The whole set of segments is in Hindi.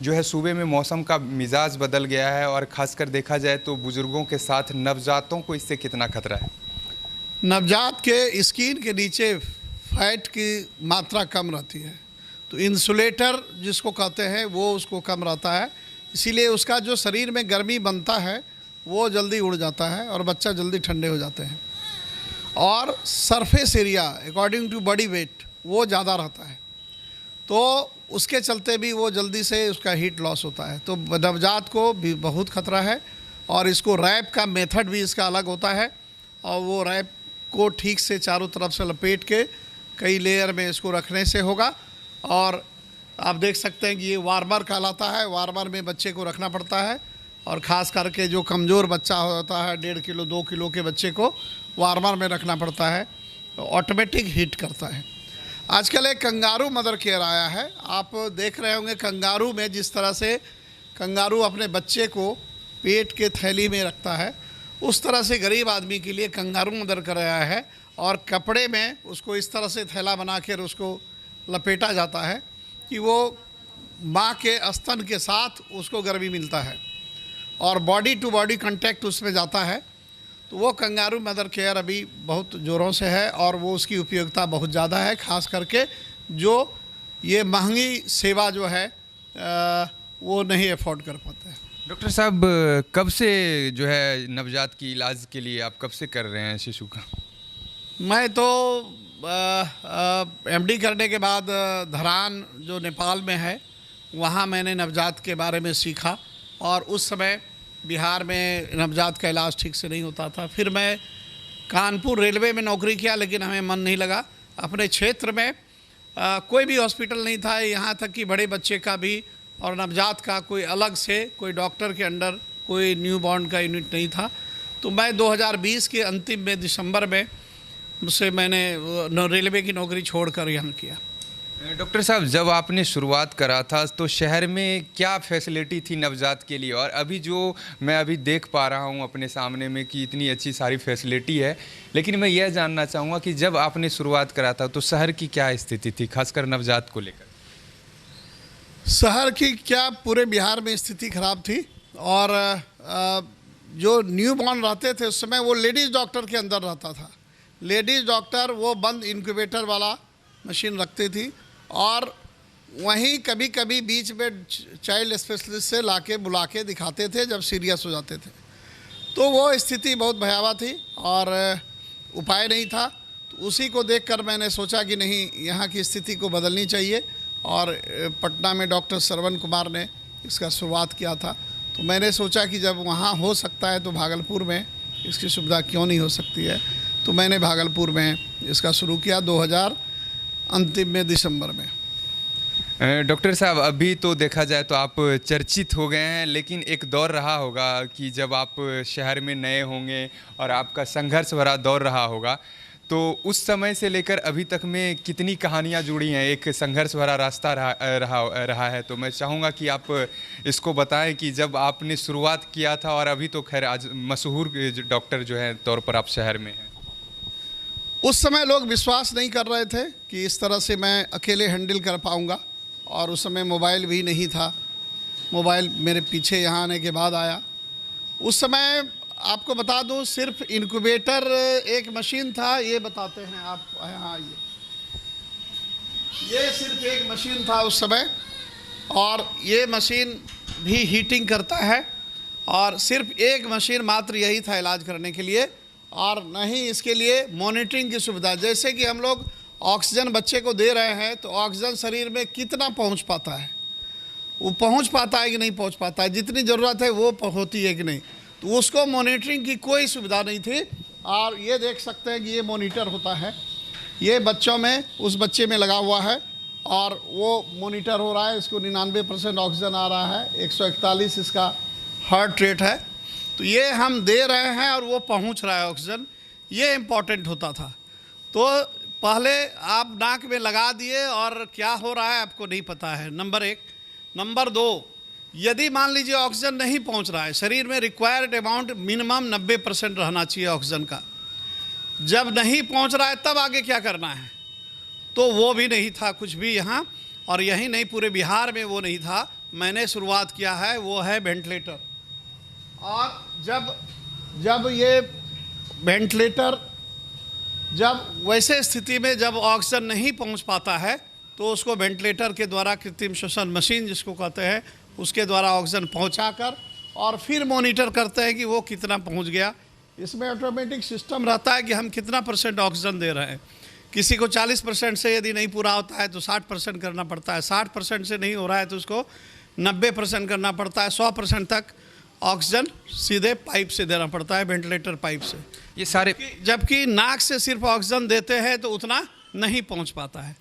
जो है सूबे में मौसम का मिजाज बदल गया है और ख़ासकर देखा जाए तो बुज़ुर्गों के साथ नवजातों को इससे कितना खतरा है? नवजात के स्किन के नीचे फैट की मात्रा कम रहती है, तो इंसुलेटर जिसको कहते हैं वो उसको कम रहता है, इसीलिए उसका जो शरीर में गर्मी बनता है वो जल्दी उड़ जाता है और बच्चा जल्दी ठंडे हो जाते हैं। और surface area according to body weight वो ज़्यादा रहता है, तो उसके चलते भी वो जल्दी से उसका हीट लॉस होता है। तो नवजात को भी बहुत खतरा है और इसको रैप का मेथड भी इसका अलग होता है और वो रैप को ठीक से चारों तरफ से लपेट के कई लेयर में इसको रखने से होगा। और आप देख सकते हैं कि ये वार्मर कहलाता है, वार्मर में बच्चे को रखना पड़ता है और ख़ास करके जो कमज़ोर बच्चा होता है 1.5 किलो 2 किलो के बच्चे को वार्मर में रखना पड़ता है, तो ऑटोमेटिक हीट करता है। आजकल एक कंगारू मदर केयर आया है, आप देख रहे होंगे कंगारू में जिस तरह से कंगारू अपने बच्चे को पेट के थैली में रखता है, उस तरह से गरीब आदमी के लिए कंगारू मदर कर आया है और कपड़े में उसको इस तरह से थैला बना कर उसको लपेटा जाता है कि वो माँ के स्तन के साथ उसको गर्मी मिलता है और बॉडी टू बॉडी कांटेक्ट उसमें जाता है। तो वो कंगारू मदर केयर अभी बहुत ज़ोरों से है और वो उसकी उपयोगिता बहुत ज़्यादा है, ख़ास करके जो ये महंगी सेवा जो है वो नहीं अफोर्ड कर पाते हैं। डॉक्टर साहब, कब से जो है नवजात की इलाज के लिए आप कब से कर रहे हैं शिशु का? मैं तो एमडी करने के बाद धरान जो नेपाल में है वहाँ मैंने नवजात के बारे में सीखा और उस समय बिहार में नवजात का इलाज ठीक से नहीं होता था। फिर मैं कानपुर रेलवे में नौकरी किया, लेकिन हमें मन नहीं लगा। अपने क्षेत्र में कोई भी हॉस्पिटल नहीं था, यहाँ तक कि बड़े बच्चे का भी और नवजात का कोई अलग से कोई डॉक्टर के अंडर कोई न्यू बॉर्न का यूनिट नहीं था। तो मैं 2020 के अंतिम में दिसंबर में उससे मैंने रेलवे की नौकरी छोड़कर यहाँ किया। डॉक्टर साहब, जब आपने शुरुआत करा था तो शहर में क्या फैसिलिटी थी नवजात के लिए, और अभी जो मैं अभी देख पा रहा हूँ अपने सामने में कि इतनी अच्छी सारी फैसिलिटी है, लेकिन मैं यह जानना चाहूँगा कि जब आपने शुरुआत करा था तो शहर की क्या स्थिति थी, खासकर नवजात को लेकर? शहर की क्या, पूरे बिहार में स्थिति खराब थी और जो न्यू बॉर्न रहते थे उस समय वो लेडीज़ डॉक्टर के अंदर रहता था। लेडीज़ डॉक्टर वो बंद इंक्यूबेटर वाला मशीन रखती थी और वहीं कभी कभी बीच में चाइल्ड स्पेशलिस्ट से लाके बुला के दिखाते थे जब सीरियस हो जाते थे। तो वो स्थिति बहुत भयावह थी और उपाय नहीं था। तो उसी को देखकर मैंने सोचा कि नहीं, यहाँ की स्थिति को बदलनी चाहिए और पटना में डॉक्टर श्रवण कुमार ने इसका शुरुआत किया था। तो मैंने सोचा कि जब वहाँ हो सकता है तो भागलपुर में इसकी सुविधा क्यों नहीं हो सकती है। तो मैंने भागलपुर में इसका शुरू किया 2000 अंतिम में दिसंबर में। डॉक्टर साहब, अभी तो देखा जाए तो आप चर्चित हो गए हैं, लेकिन एक दौर रहा होगा कि जब आप शहर में नए होंगे और आपका संघर्ष भरा दौर रहा होगा, तो उस समय से लेकर अभी तक में कितनी कहानियां जुड़ी हैं, एक संघर्ष भरा रास्ता रहा है। तो मैं चाहूँगा कि आप इसको बताएं कि जब आपने शुरुआत किया था और अभी तो खैर आज मशहूर डॉक्टर जो है तौर पर आप शहर में हैं। उस समय लोग विश्वास नहीं कर रहे थे कि इस तरह से मैं अकेले हैंडल कर पाऊँगा और उस समय मोबाइल भी नहीं था। मोबाइल मेरे पीछे यहाँ आने के बाद आया। उस समय आपको बता दूं, सिर्फ इंक्यूबेटर एक मशीन था, ये बताते हैं आप, हाँ ये सिर्फ एक मशीन था उस समय और ये मशीन भी हीटिंग करता है और सिर्फ एक मशीन मात्र यही था इलाज करने के लिए और नहीं इसके लिए मॉनिटरिंग की सुविधा। जैसे कि हम लोग ऑक्सीजन बच्चे को दे रहे हैं तो ऑक्सीजन शरीर में कितना पहुंच पाता है, वो पहुंच पाता है कि नहीं पहुंच पाता है, जितनी ज़रूरत है वो होती है कि नहीं, तो उसको मॉनिटरिंग की कोई सुविधा नहीं थी। और ये देख सकते हैं कि ये मॉनिटर होता है, ये बच्चों में उस बच्चे में लगा हुआ है और वो मॉनिटर हो रहा है, इसको 99% ऑक्सीजन आ रहा है, 141 इसका हार्ट रेट है, तो ये हम दे रहे हैं और वो पहुंच रहा है ऑक्सीजन। ये इम्पॉर्टेंट होता था। तो पहले आप नाक में लगा दिए और क्या हो रहा है आपको नहीं पता है, नंबर 1। नंबर 2, यदि मान लीजिए ऑक्सीजन नहीं पहुंच रहा है, शरीर में रिक्वायर्ड अमाउंट मिनिमम 90% रहना चाहिए ऑक्सीजन का, जब नहीं पहुंच रहा है तब आगे क्या करना है, तो वो भी नहीं था कुछ भी यहाँ, और यही नहीं पूरे बिहार में वो नहीं था। मैंने शुरुआत किया है वो है वेंटिलेटर। और जब ये वेंटिलेटर जब वैसे स्थिति में जब ऑक्सीजन नहीं पहुंच पाता है तो उसको वेंटिलेटर के द्वारा कृत्रिम श्वसन मशीन जिसको कहते हैं उसके द्वारा ऑक्सीजन पहुंचाकर और फिर मॉनिटर करते हैं कि वो कितना पहुंच गया। इसमें ऑटोमेटिक सिस्टम रहता है कि हम कितना % ऑक्सीजन दे रहे हैं। किसी को 40% से यदि नहीं पूरा होता है तो 60% करना पड़ता है, 60% से नहीं हो रहा है तो उसको 90% करना पड़ता है, 100% तक ऑक्सीजन सीधे पाइप से देना पड़ता है, वेंटिलेटर पाइप से। ये सारे जबकि नाक से सिर्फ ऑक्सीजन देते हैं तो उतना नहीं पहुंच पाता है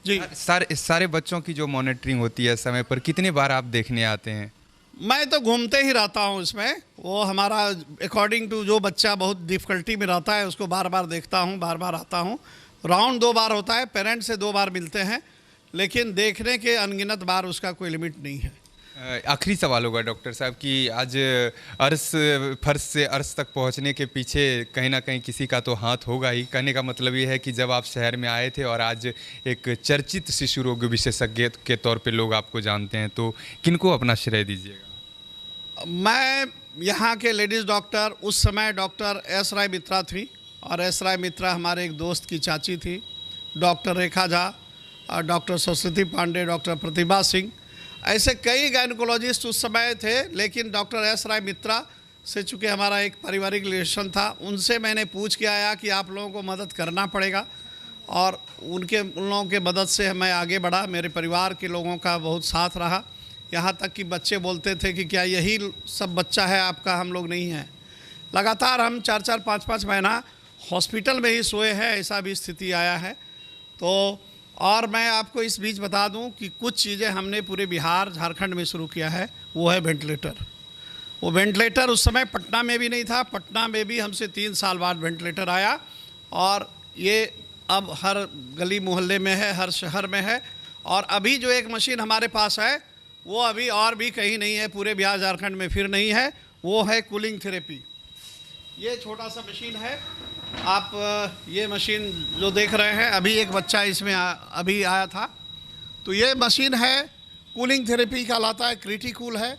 जी। सारे बच्चों की जो मॉनिटरिंग होती है समय पर कितनी बार आप देखने आते हैं? मैं तो घूमते ही रहता हूँ इसमें। वो हमारा अकॉर्डिंग टू जो बच्चा बहुत डिफ़िकल्टी में रहता है उसको बार बार देखता हूँ, बार बार आता हूँ। राउंड 2 बार होता है, पेरेंट्स से 2 बार मिलते हैं, लेकिन देखने के अनगिनत बार उसका कोई लिमिट नहीं है। आखिरी सवाल होगा डॉक्टर साहब कि आज अर्श फर्श से अर्श तक पहुंचने के पीछे कहीं ना कहीं किसी का तो हाथ होगा ही। कहने का मतलब ये है कि जब आप शहर में आए थे और आज एक चर्चित शिशु रोग विशेषज्ञ के तौर पे लोग आपको जानते हैं, तो किनको अपना श्रेय दीजिएगा? मैं यहाँ के लेडीज़ डॉक्टर, उस समय डॉक्टर एस राय मित्रा थी और एस राय मित्रा हमारे एक दोस्त की चाची थी, डॉक्टर रेखा झा और डॉक्टर सरस्वती पांडे, डॉक्टर प्रतिभा सिंह, ऐसे कई गायनकोलॉजिस्ट उस समय थे। लेकिन डॉक्टर एस राय मित्रा से चूँकि हमारा एक पारिवारिक रिलेशन था, उनसे मैंने पूछ के आया कि आप लोगों को मदद करना पड़ेगा और उन लोगों के मदद से मैं आगे बढ़ा। मेरे परिवार के लोगों का बहुत साथ रहा, यहाँ तक कि बच्चे बोलते थे कि क्या यही सब बच्चा है आपका, हम लोग नहीं हैं। लगातार हम 4-4, 5-5 महीना हॉस्पिटल में ही सोए हैं, ऐसा भी स्थिति आया है। तो और मैं आपको इस बीच बता दूं कि कुछ चीज़ें हमने पूरे बिहार झारखंड में शुरू किया है, वो है वेंटिलेटर। वो वेंटिलेटर उस समय पटना में भी नहीं था, पटना में भी हमसे 3 साल बाद वेंटिलेटर आया और ये अब हर गली मोहल्ले में है, हर शहर में है। और अभी जो एक मशीन हमारे पास है वो अभी और भी कहीं नहीं है, पूरे बिहार झारखंड में फिर नहीं है, वो है कूलिंग थेरेपी। ये छोटा सा मशीन है, आप ये मशीन जो देख रहे हैं, अभी एक बच्चा इसमें अभी आया था, तो ये मशीन है कूलिंग थेरेपी कहलाता है, क्रिटिकूल है।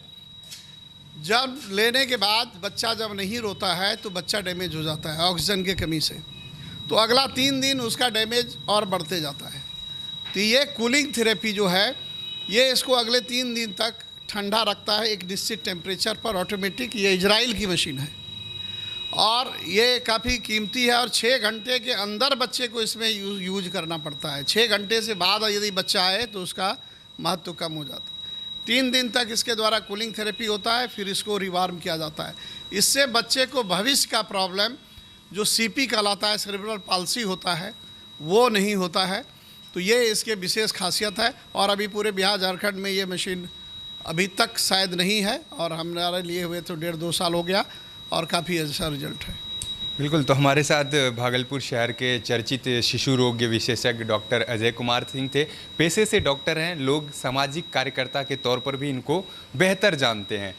जब लेने के बाद बच्चा जब नहीं रोता है तो बच्चा डैमेज हो जाता है ऑक्सीजन की कमी से, तो अगला 3 दिन उसका डैमेज और बढ़ते जाता है। तो ये कूलिंग थेरेपी जो है ये इसको अगले 3 दिन तक ठंडा रखता है एक निश्चित टेम्परेचर पर, ऑटोमेटिक। ये इजराइल की मशीन है और ये काफ़ी कीमती है और 6 घंटे के अंदर बच्चे को इसमें यूज करना पड़ता है। 6 घंटे से बाद यदि बच्चा आए तो उसका महत्व कम हो जाता है। 3 दिन तक इसके द्वारा कूलिंग थेरेपी होता है, फिर इसको रिवार्म किया जाता है। इससे बच्चे को भविष्य का प्रॉब्लम जो सीपी कहलाता है, सेरेब्रल पाल्सी होता है, वो नहीं होता है। तो ये इसके विशेष खासियत है और अभी पूरे बिहार झारखंड में ये मशीन अभी तक शायद नहीं है और हमारे लिए हुए तो 1.5-2 साल हो गया और काफ़ी अच्छा रिजल्ट है। बिल्कुल, तो हमारे साथ भागलपुर शहर के चर्चित शिशु रोग विशेषज्ञ डॉक्टर अजय कुमार सिंह थे। पेशे से डॉक्टर हैं, लोग सामाजिक कार्यकर्ता के तौर पर भी इनको बेहतर जानते हैं।